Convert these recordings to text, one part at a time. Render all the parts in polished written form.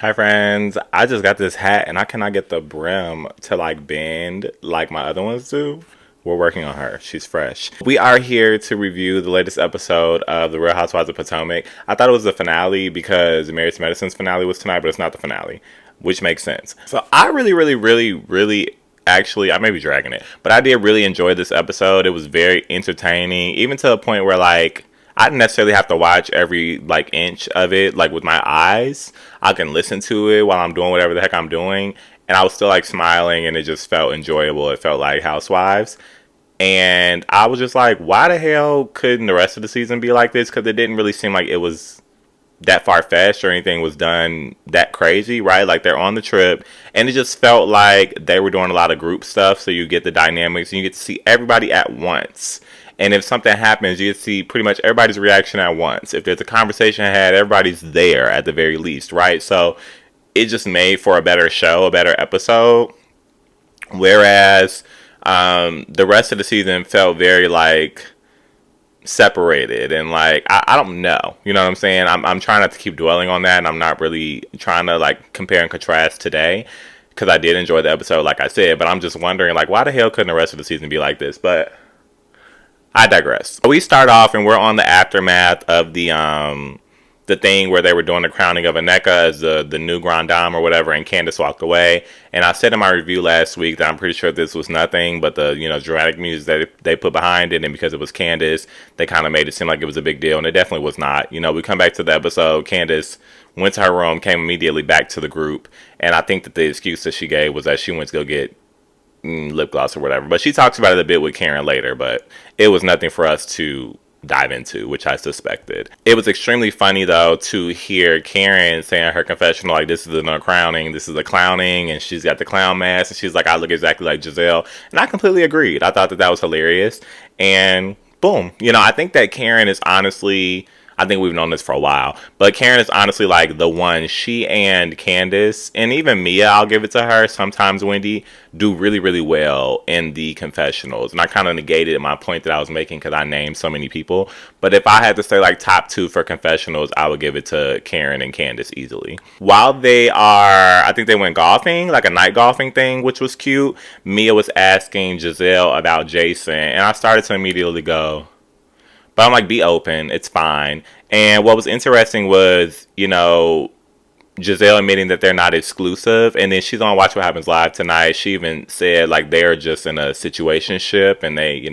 Hi friends, I just got this hat and I cannot get the brim to like bend like my other ones do. We're working on her. She's fresh. We are here to review the latest episode of The Real Housewives of Potomac. I thought it was the finale because Married to Medicine's finale was tonight, but it's not the finale, which makes sense. So I really actually, I may be dragging it, but I did really enjoy this episode. It was very entertaining, even to a point where like I didn't necessarily have to watch every like inch of it like with my eyes. I can listen to it while I'm doing whatever the heck I'm doing, and I was still like smiling, and it just felt enjoyable. It felt like Housewives, and I was just like, why the hell couldn't the rest of the season be like this? Because it didn't really seem like it was that far fetched or anything was done that crazy, right? Like they're on the trip, and it just felt like they were doing a lot of group stuff, so you get the dynamics and you get to see everybody at once. And if something happens, you see pretty much everybody's reaction at once. If there's a conversation had, everybody's there at the very least, right? So it just made for a better show, a better episode. Whereas the rest of the season felt very like separated and like I don't know, you know what I'm saying. I'm trying not to keep dwelling on that, and I'm not really trying to like compare and contrast today because I did enjoy the episode like I said, but I'm just wondering like why the hell couldn't the rest of the season be like this? But I digress. We start off and we're on the aftermath of the thing where they were doing the crowning of Aneka as the new Grand Dame or whatever, and Candace walked away. And I said in my review last week that I'm pretty sure this was nothing but the dramatic music that they put behind it, and because it was Candace, they kind of made it seem like it was a big deal, and it definitely was not. We come back to the episode. Candace went to her room, came immediately back to the group, and I think that the excuse that she gave was that she went to go get lip gloss or whatever. But she talks about it a bit with Karen later, but it was nothing for us to dive into, which I suspected. It was extremely funny though to hear Karen saying her confessional like, this is a crowning, this is a clowning, and she's got the clown mask, and she's like, I look exactly like Giselle. And I completely agreed. I thought that was hilarious. And boom, I think that Karen is honestly, I think we've known this for a while, but Karen is honestly like the one. She and Candace, and even Mia, I'll give it to her, sometimes Wendy, do really well in the confessionals. And I kind of negated my point that I was making because I named so many people. But if I had to say like top two for confessionals, I would give it to Karen and Candace easily. While they are, I think they went golfing, like a night golfing thing, which was cute. Mia was asking Giselle about Jason, and I started to immediately go, but I'm like, be open. It's fine. And what was interesting was, Giselle admitting that they're not exclusive. And then she's on Watch What Happens Live tonight. She even said, like, they're just in a situationship and they,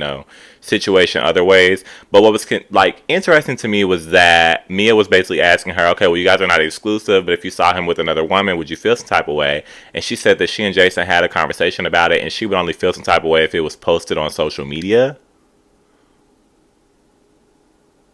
situation other ways. But what was, like, interesting to me was that Mia was basically asking her, okay, well, you guys are not exclusive, but if you saw him with another woman, would you feel some type of way? And she said that she and Jason had a conversation about it, and she would only feel some type of way if it was posted on social media.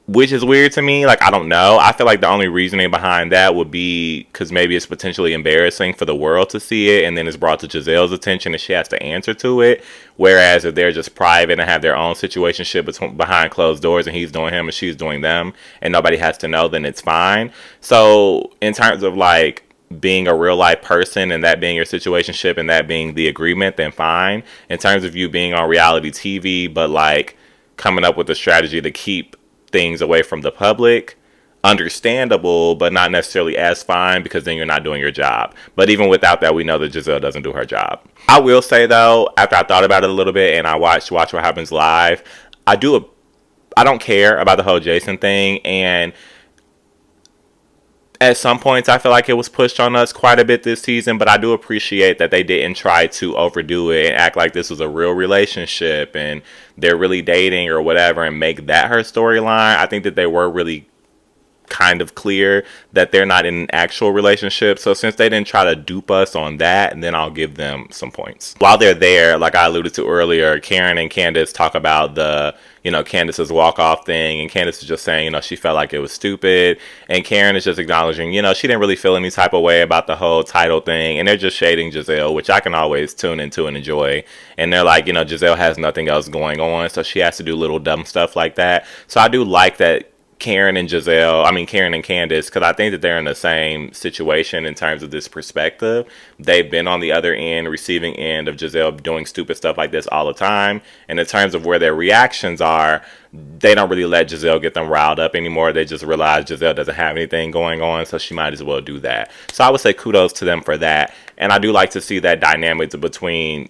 Which is weird to me. Like, I don't know. I feel like the only reasoning behind that would be because maybe it's potentially embarrassing for the world to see it, and then it's brought to Giselle's attention and she has to answer to it. Whereas if they're just private and have their own situationship behind closed doors, and he's doing him and she's doing them, and nobody has to know, then it's fine. So in terms of like being a real life person and that being your situationship and that being the agreement, then fine. In terms of you being on reality TV, but like coming up with a strategy to keep things away from the public, understandable, but not necessarily as fine, because then you're not doing your job. But even without that, we know that Giselle doesn't do her job. I will say though, after I thought about it a little bit and I watch What Happens Live, I don't care about the whole Jason thing, and at some points I feel like it was pushed on us quite a bit this season, but I do appreciate that they didn't try to overdo it and act like this was a real relationship and they're really dating or whatever and make that her storyline. I think that they were really kind of clear that they're not in an actual relationship. So since they didn't try to dupe us on that, then I'll give them some points. While they're there, like I alluded to earlier, Karen and Candace talk about the, Candace's walk-off thing, and Candace is just saying, she felt like it was stupid, and Karen is just acknowledging, she didn't really feel any type of way about the whole title thing, and they're just shading Giselle, which I can always tune into and enjoy. And they're like, Giselle has nothing else going on, so she has to do little dumb stuff like that. So I do like that Karen and Candace, because I think that they're in the same situation in terms of this perspective. They've been on the other end, receiving end of Giselle doing stupid stuff like this all the time. And in terms of where their reactions are, they don't really let Giselle get them riled up anymore. They just realize Giselle doesn't have anything going on, so she might as well do that. So I would say kudos to them for that. And I do like to see that dynamic between,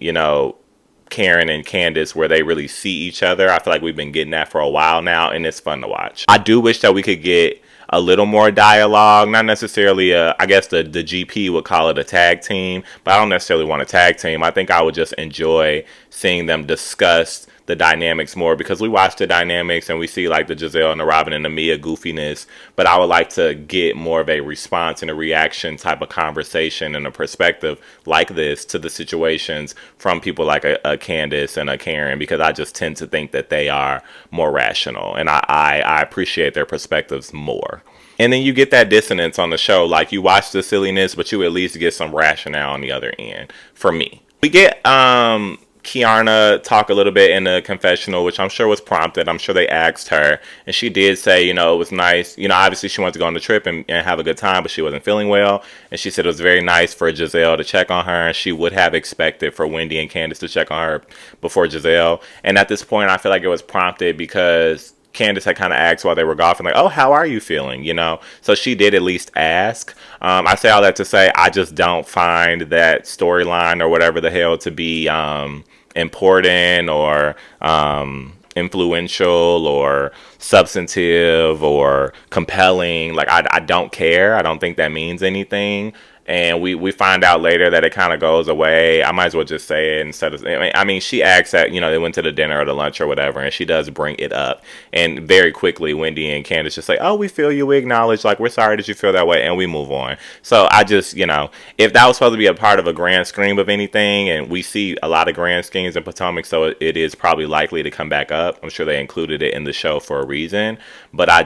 Karen and Candace, where they really see each other. I feel like we've been getting that for a while now, and it's fun to watch. I do wish that we could get a little more dialogue, not necessarily I guess the GP would call it a tag team, but I don't necessarily want a tag team. I think I would just enjoy seeing them discuss the dynamics more, because we watch the dynamics and we see like the Giselle and the ROBYN and the Mia goofiness, but I would like to get more of a response and a reaction type of conversation and a perspective like this to the situations from people like a Candace and a Karen, because I just tend to think that they are more rational, and I appreciate their perspectives more. And then you get that dissonance on the show. Like, you watch the silliness, but you at least get some rationale on the other end, for me. We get Kiana talk a little bit in the confessional, which I'm sure was prompted. I'm sure they asked her, and she did say, it was nice. Obviously she wanted to go on the trip and have a good time, but she wasn't feeling well. And she said it was very nice for Giselle to check on her, and she would have expected for Wendy and Candace to check on her before Giselle. And at this point, I feel like it was prompted because Candace had kind of asked while they were golfing, like, oh, how are you feeling? So she did at least ask. I say all that to say I just don't find that storyline or whatever the hell to be important or influential or substantive or compelling. Like, I don't care. I don't think that means anything. And we find out later that it kind of goes away. I might as well just say it instead of... she asks that, they went to the dinner or the lunch or whatever, and she does bring it up. And very quickly, Wendy and Candace just say, oh, we feel you, we acknowledge, like, we're sorry that you feel that way, and we move on. So I just, if that was supposed to be a part of a grand scheme of anything, and we see a lot of grand schemes in Potomac, so it is probably likely to come back up. I'm sure they included it in the show for a reason, but I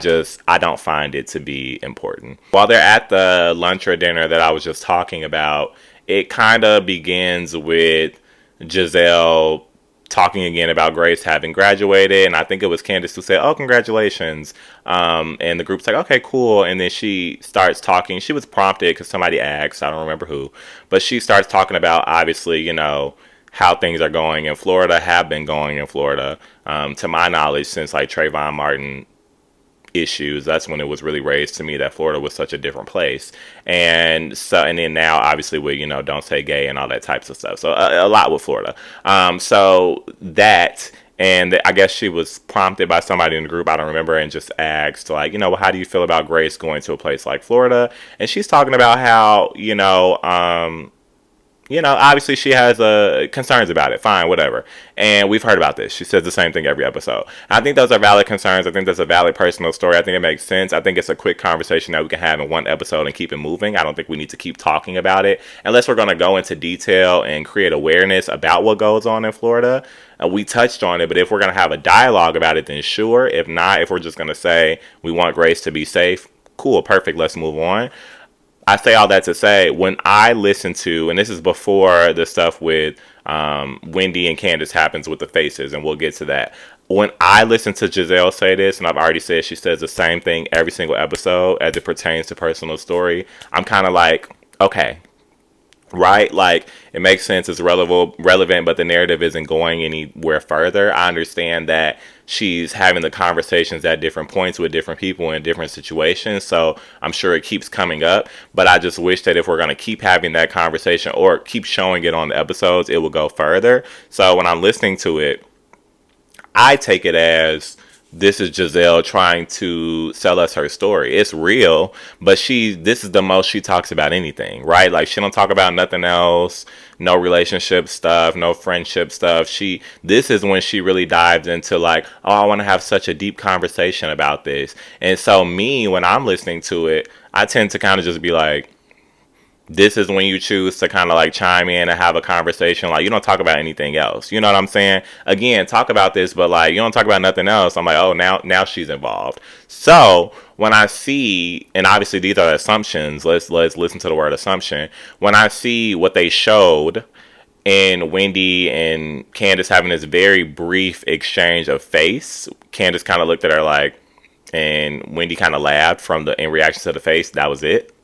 don't find it to be important. While they're at the lunch or dinner that I was just talking about, it kind of begins with Giselle talking again about Grace having graduated, and I think it was Candace who said, oh, congratulations, and the group's like, okay, cool. And then she starts talking. She was prompted because somebody asked, I don't remember who, but she starts talking about, obviously, how things are going in Florida, have been going in Florida, to my knowledge, since like Trayvon Martin issues. That's when it was really raised to me that Florida was such a different place. And then now obviously with, don't say gay and all that types of stuff. So a lot with Florida. So that, and I guess she was prompted by somebody in the group, I don't remember, and just asked, like, well, how do you feel about Grace going to a place like Florida? And she's talking about how, obviously she has concerns about it. Fine, whatever. And we've heard about this. She says the same thing every episode. I think those are valid concerns. I think that's a valid personal story. I think it makes sense. I think it's a quick conversation that we can have in one episode and keep it moving. I don't think we need to keep talking about it unless we're going to go into detail and create awareness about what goes on in Florida. We touched on it, but if we're going to have a dialogue about it, then sure. If not, if we're just going to say we want Grace to be safe, cool, perfect, let's move on. I say all that to say, when I listen to, and this is before the stuff with Wendy and Candace happens with the faces, and we'll get to that. When I listen to Giselle say this, and I've already said she says the same thing every single episode as it pertains to personal story, I'm kind of like, okay, right? Like, it makes sense, it's relevant, but the narrative isn't going anywhere further. I understand that she's having the conversations at different points with different people in different situations, so I'm sure it keeps coming up, but I just wish that if we're going to keep having that conversation or keep showing it on the episodes, it will go further. So when I'm listening to it, I take it as this is Giselle trying to sell us her story. It's real, but this is the most she talks about anything, right? Like, she don't talk about nothing else, no relationship stuff, no friendship stuff. This is when she really dives into like, oh, I want to have such a deep conversation about this. And so when I'm listening to it, I tend to kind of just be like, this is when you choose to kind of like chime in and have a conversation. Like, you don't talk about anything else. You know what I'm saying? Again, talk about this, but like, you don't talk about nothing else. I'm like, oh, now she's involved. So when I see, and obviously these are assumptions, let's listen to the word assumption. When I see what they showed in Wendy and Candace having this very brief exchange of face, Candace kind of looked at her like, and Wendy kind of laughed from the in reaction to the face. That was it.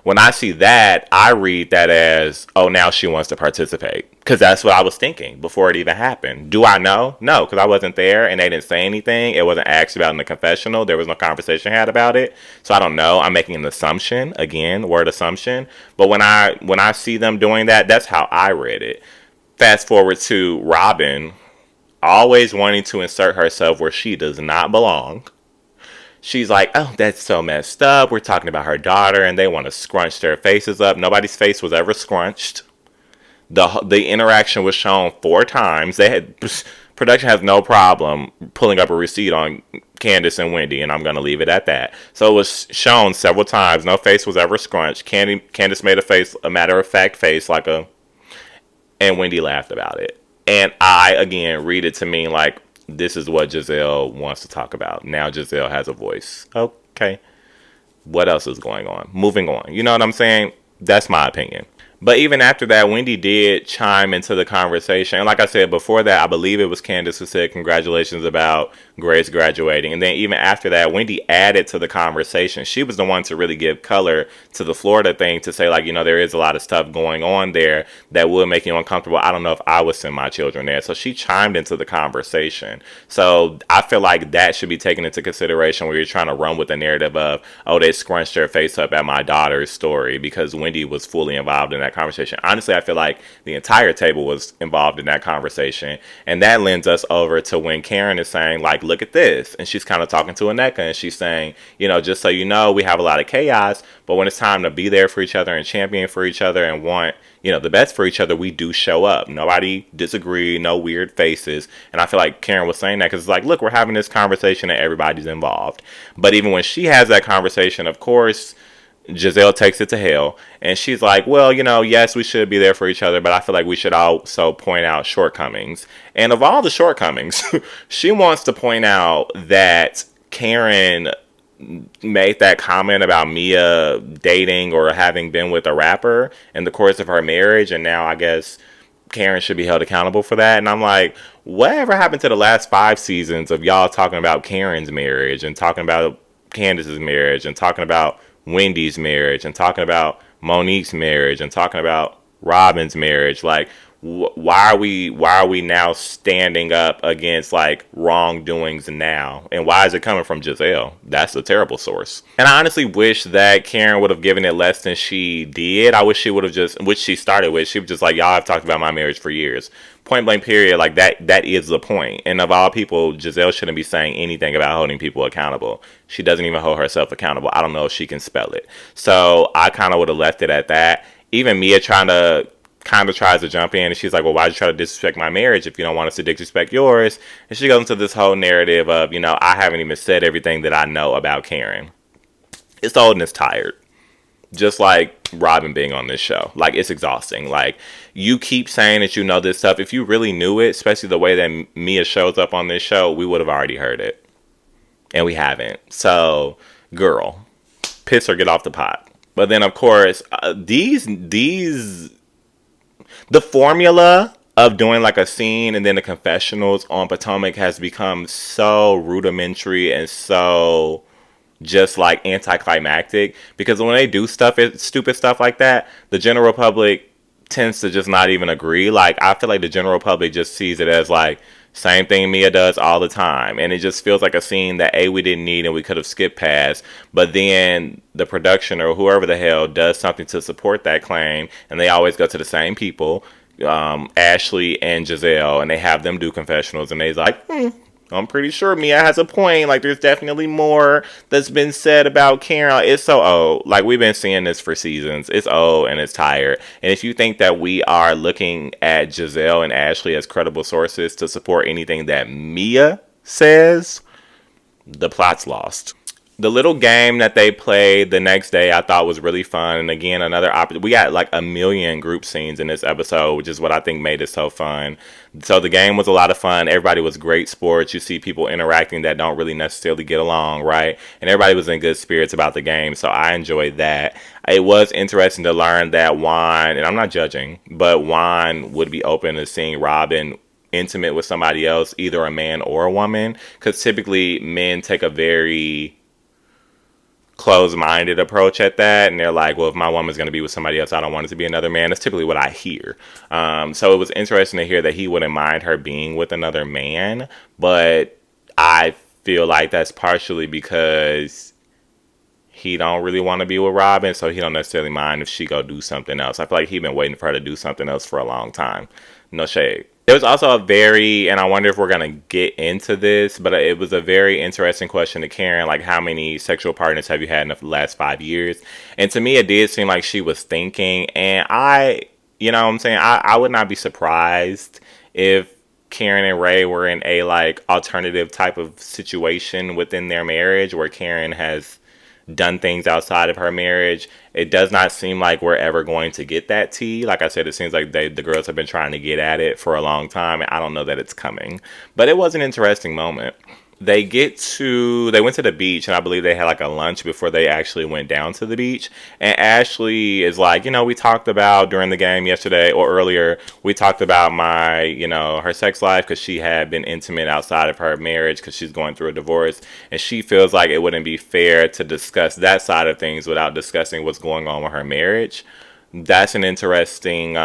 When I see that, I read that as, oh, now she wants to participate. Because that's what I was thinking before it even happened. Do I know? No, because I wasn't there and they didn't say anything. It wasn't asked about in the confessional. There was no conversation had about it. So I don't know. I'm making an assumption. Again, word assumption. But when I see them doing that, that's how I read it. Fast forward to ROBYN always wanting to insert herself where she does not belong. She's like, oh, that's so messed up. We're talking about her daughter, and they want to scrunch their faces up. Nobody's face was ever scrunched. The interaction was shown 4 times. Production has no problem pulling up a receipt on Candace and Wendy, and I'm going to leave it at that. So it was shown several times. No face was ever scrunched. Candace made a matter-of-fact face and Wendy laughed about it. And I, again, read it to mean like, this is what Giselle wants to talk about. Now Giselle has a voice. Okay. What else is going on? Moving on. You know what I'm saying? That's my opinion. But even after that, Wendy did chime into the conversation. And like I said, before that, I believe it was Candace who said congratulations about Grace graduating. And then even after that, Wendy added to the conversation. She was the one to really give color to the Florida thing, to say, like, you know, there is a lot of stuff going on there that would make you uncomfortable. I don't know if I would send my children there. So she chimed into the conversation. So I feel like that should be taken into consideration where you're trying to run with the narrative of, oh, they scrunched their face up at my daughter's story, because Wendy was fully involved in that conversation. Honestly, I feel like the entire table was involved in that conversation. And that lends us over to when Karen is saying, like, look at this. And she's kind of talking to Aneka, and she's saying, you know, just so you know, we have a lot of chaos, but when it's time to be there for each other and champion for each other and want, you know, the best for each other, we do show up. Nobody disagree, no weird faces. And I feel like Karen was saying that because it's like, look, we're having this conversation and everybody's involved. But even when she has that conversation, of course, Giselle takes it to hell, and she's like, well, you know, yes, we should be there for each other, but I feel like we should also point out shortcomings. And of all the shortcomings, she wants to point out that Karen made that comment about Mia dating or having been with a rapper in the course of her marriage, and now I guess Karen should be held accountable for that. And I'm like, whatever happened to the last 5 seasons of y'all talking about Karen's marriage and talking about Candace's marriage and talking about Wendy's marriage and talking about Monique's marriage and talking about ROBYN's marriage? Like, why are we now standing up against like wrongdoings now? And why is it coming from Giselle? That's a terrible source. And I honestly wish that Karen would have given it less than she did. I wish she would have just, which she started with, she was just like, y'all have talked about my marriage for years. Point blank period. Like that is the point. And of all people, Giselle shouldn't be saying anything about holding people accountable. She doesn't even hold herself accountable. I don't know if she can spell it. So I kind of would have left it at that. Even Mia kind of tries to jump in, and she's like, well, why'd you try to disrespect my marriage if you don't want us to disrespect yours? And she goes into this whole narrative of, you know, I haven't even said everything that I know about Karen. It's old and it's tired. Just like ROBYN being on this show. Like, it's exhausting. Like, you keep saying that you know this stuff. If you really knew it, especially the way that Mia shows up on this show, we would have already heard it. And we haven't. So, girl, piss or get off the pot. But then, of course, the formula of doing like a scene and then the confessionals on Potomac has become so rudimentary and so just like anticlimactic, because when they do stupid stuff like that, the general public tends to just not even agree. Like, I feel like the general public just sees it as like, same thing Mia does all the time. And it just feels like a scene that we didn't need and we could have skipped past. But then the production or whoever the hell does something to support that claim, and they always go to the same people, Ashley and Giselle, and they have them do confessionals, and they're like, I'm pretty sure Mia has a point. Like, there's definitely more that's been said about Karen. It's so old. Like, we've been seeing this for seasons. It's old and it's tired. And if you think that we are looking at Giselle and Ashley as credible sources to support anything that Mia says, the plot's lost. The little game that they played the next day I thought was really fun. And again, we got like a million group scenes in this episode, which is what I think made it so fun. So the game was a lot of fun. Everybody was great sports. You see people interacting that don't really necessarily get along, right? And everybody was in good spirits about the game. So I enjoyed that. It was interesting to learn that Juan, and I'm not judging, but Juan would be open to seeing ROBYN intimate with somebody else, either a man or a woman, because typically men take a very closed-minded approach at that, and they're like, well, if my woman's going to be with somebody else, I don't want it to be another man. That's typically what I hear. So it was interesting to hear that he wouldn't mind her being with another man, but I feel like that's partially because he don't really want to be with Robyn, so he don't necessarily mind if she go do something else. I feel like he been waiting for her to do something else for a long time. No shade. There was also a very, and I wonder if we're going to get into this, but it was a very interesting question to Karen, like, how many sexual partners have you had in the last 5 years? And to me, it did seem like she was thinking, and you know what I'm saying, I would not be surprised if Karen and Ray were in a, like, alternative type of situation within their marriage where Karen has done things outside of her marriage. It does not seem like we're ever going to get that tea. Like I said, it seems like the girls have been trying to get at it for a long time, and I don't know that it's coming. But it was an interesting moment. They went to the beach, and I believe they had like a lunch before they actually went down to the beach. And Ashley is like, we talked about during the game yesterday or earlier, we talked about her sex life, because she had been intimate outside of her marriage because she's going through a divorce. And she feels like it wouldn't be fair to discuss that side of things without discussing what's going on with her marriage. That's an interesting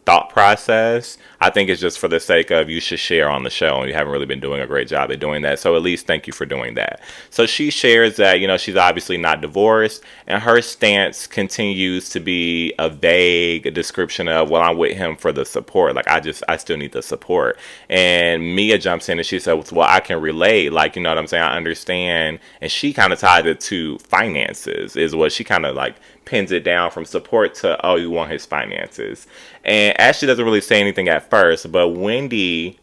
thought process. I think it's just for the sake of, you should share on the show, and you haven't really been doing a great job at doing that, so at least thank you for doing that. So she shares that she's obviously not divorced, and her stance continues to be a vague description of, well, I'm with him for the support, like I still need the support. And Mia jumps in and she says, well, I can relate, like, you know what I'm saying, I understand. And she kind of tied it to finances, is what she kind of like pins it down, from support to, oh, you want his finances. And Ashley doesn't really say anything at first, but Wendy,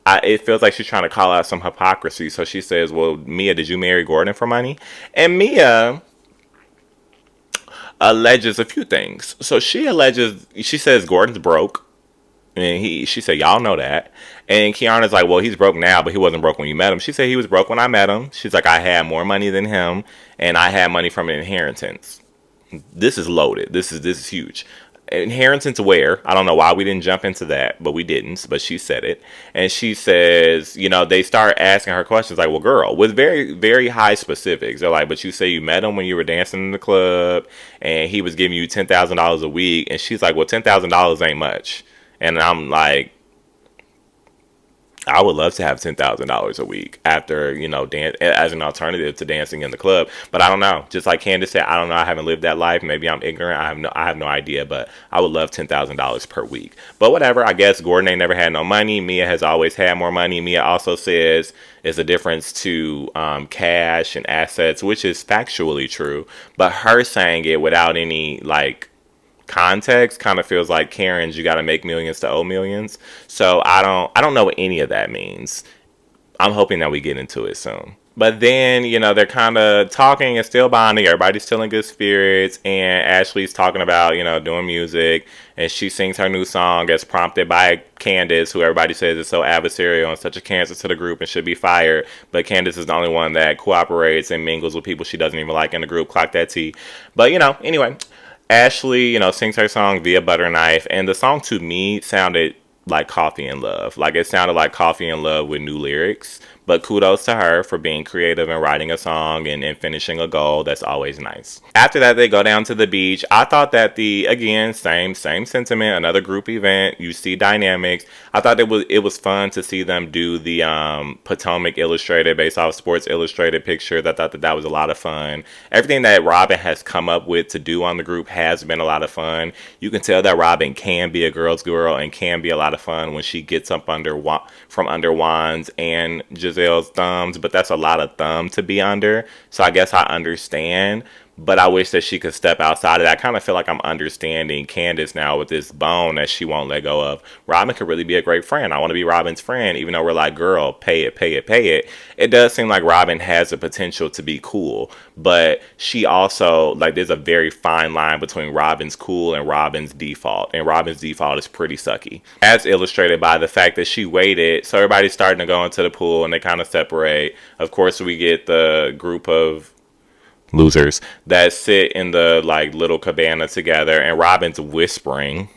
it feels like she's trying to call out some hypocrisy. So she says, well, Mia, did you marry Gordon for money? And Mia alleges a few things. So she says Gordon's broke. And she said, y'all know that. And Kiana's like, well, he's broke now, but he wasn't broke when you met him. She said he was broke when I met him. She's like, I had more money than him, and I had money from an inheritance. This is loaded. This is huge. Inheritance where? I don't know why we didn't jump into that, but we didn't. But she said it. And she says, they start asking her questions like, well, girl, with very, very high specifics. They're like, but you say you met him when you were dancing in the club, and he was giving you $10,000 a week. And she's like, well, $10,000 ain't much. And I'm like, I would love to have $10,000 a week after, dance as an alternative to dancing in the club. But I don't know. Just like Candace said, I don't know. I haven't lived that life. Maybe I'm ignorant. I have no idea. But I would love $10,000 per week. But whatever. I guess Gordon ain't never had no money. Mia has always had more money. Mia also says there's a difference to cash and assets, which is factually true. But her saying it without any context kind of feels like Karen's, you got to make millions to owe millions. So I don't know what any of that means. I'm hoping that we get into it soon. But then, they're kind of talking and still bonding. Everybody's still in good spirits. And Ashley's talking about, doing music. And she sings her new song as prompted by Candace, who everybody says is so adversarial and such a cancer to the group and should be fired. But Candace is the only one that cooperates and mingles with people she doesn't even like in the group. Clock that tea. But, anyway, Ashley, sings her song Via Butter Knife, and the song to me sounded like Coffee in Love. Like, it sounded like Coffee in Love with new lyrics. But kudos to her for being creative and writing a song and finishing a goal. That's always nice. After that, they go down to the beach. I thought that again, same sentiment, another group event. You see dynamics. I thought it was fun to see them do the Potomac Illustrated based off Sports Illustrated pictures. I thought that was a lot of fun. Everything that Robyn has come up with to do on the group has been a lot of fun. You can tell that Robyn can be a girl's girl and can be a lot of fun when she gets up from under Juan's and Gizelle's thumbs, but that's a lot of thumb to be under. So I guess I understand, but I wish that she could step outside of that. I kind of feel like I'm understanding Candace now with this bone that she won't let go of. Robyn could really be a great friend. I want to be Robyn's friend, even though we're like, girl, pay it, pay it, pay it. It does seem like Robyn has the potential to be cool, but she also, there's a very fine line between Robyn's cool and Robyn's default, and Robyn's default is pretty sucky, as illustrated by the fact that she waited. So everybody's starting to go into the pool and they kind of separate. Of course, we get the group of losers that sit in the little cabana together, and Robyn's whispering.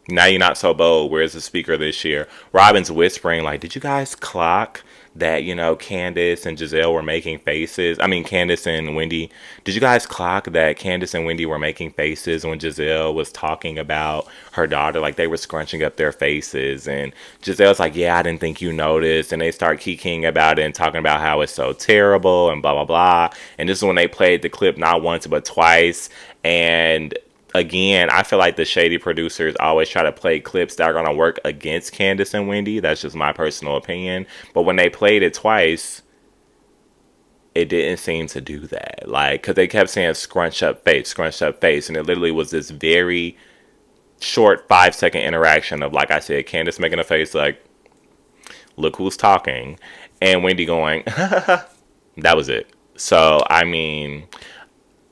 Now you're not so bold. Where's the speaker this year? Robyn's whispering, like, did you guys clock that, Candace and Giselle were making faces? I mean, Candace and Wendy. Did you guys clock that Candace and Wendy were making faces when Giselle was talking about her daughter? Like, they were scrunching up their faces. And Giselle's like, yeah, I didn't think you noticed. And they start kikiing about it and talking about how it's so terrible and blah, blah, blah. And this is when they played the clip not once, but twice. And again, I feel like the shady producers always try to play clips that are going to work against Candace and Wendy. That's just my personal opinion. But when they played it twice, it didn't seem to do that. Like, because they kept saying scrunch up face. And it literally was this very short 5 second interaction of, like I said, Candace making a face like, look who's talking. And Wendy going, that was it. So, I mean,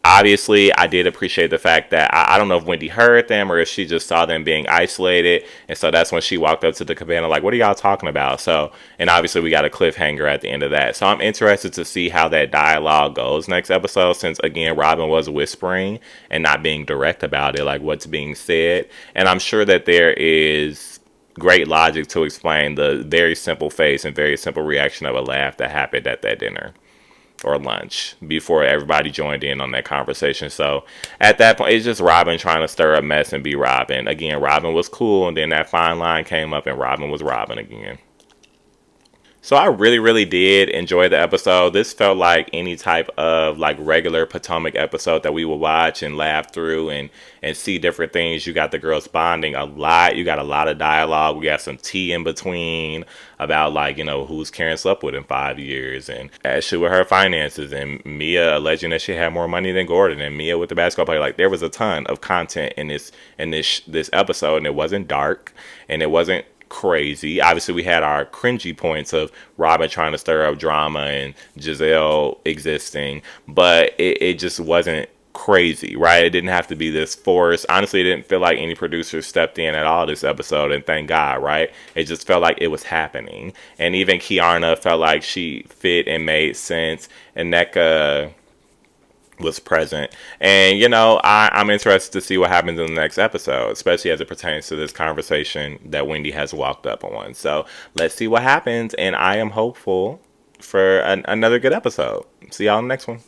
obviously, I did appreciate the fact that I don't know if Wendy heard them or if she just saw them being isolated. And so that's when she walked up to the cabana, like, what are y'all talking about? So, and obviously, we got a cliffhanger at the end of that. So, I'm interested to see how that dialogue goes next episode, since, again, Robyn was whispering and not being direct about it, like what's being said. And I'm sure that there is great logic to explain the very simple face and very simple reaction of a laugh that happened at that dinner or lunch before everybody joined in on that conversation. So at that point, it's just Robyn trying to stir up mess and be Robyn. Again, Robyn was cool, and then that fine line came up, and Robyn was Robyn again. So I really, really did enjoy the episode. This felt like any type of like regular Potomac episode that we would watch and laugh through and see different things. You got the girls bonding a lot. You got a lot of dialogue. We got some tea in between about like, who's Karen slept with in 5 years and Ashley with her finances and Mia alleging that she had more money than Gordon and Mia with the basketball player. Like there was a ton of content in this episode, and it wasn't dark and it wasn't crazy. Obviously, we had our cringy points of Robyn trying to stir up drama and Giselle existing, but it just wasn't crazy, right? It didn't have to be this force. Honestly, it didn't feel like any producer stepped in at all this episode, and thank God, right? It just felt like it was happening. And even Kiarna felt like she fit and made sense. And Nneka was present. And, I'm interested to see what happens in the next episode, especially as it pertains to this conversation that Wendy has walked up on. So let's see what happens. And I am hopeful for another good episode. See y'all in the next one.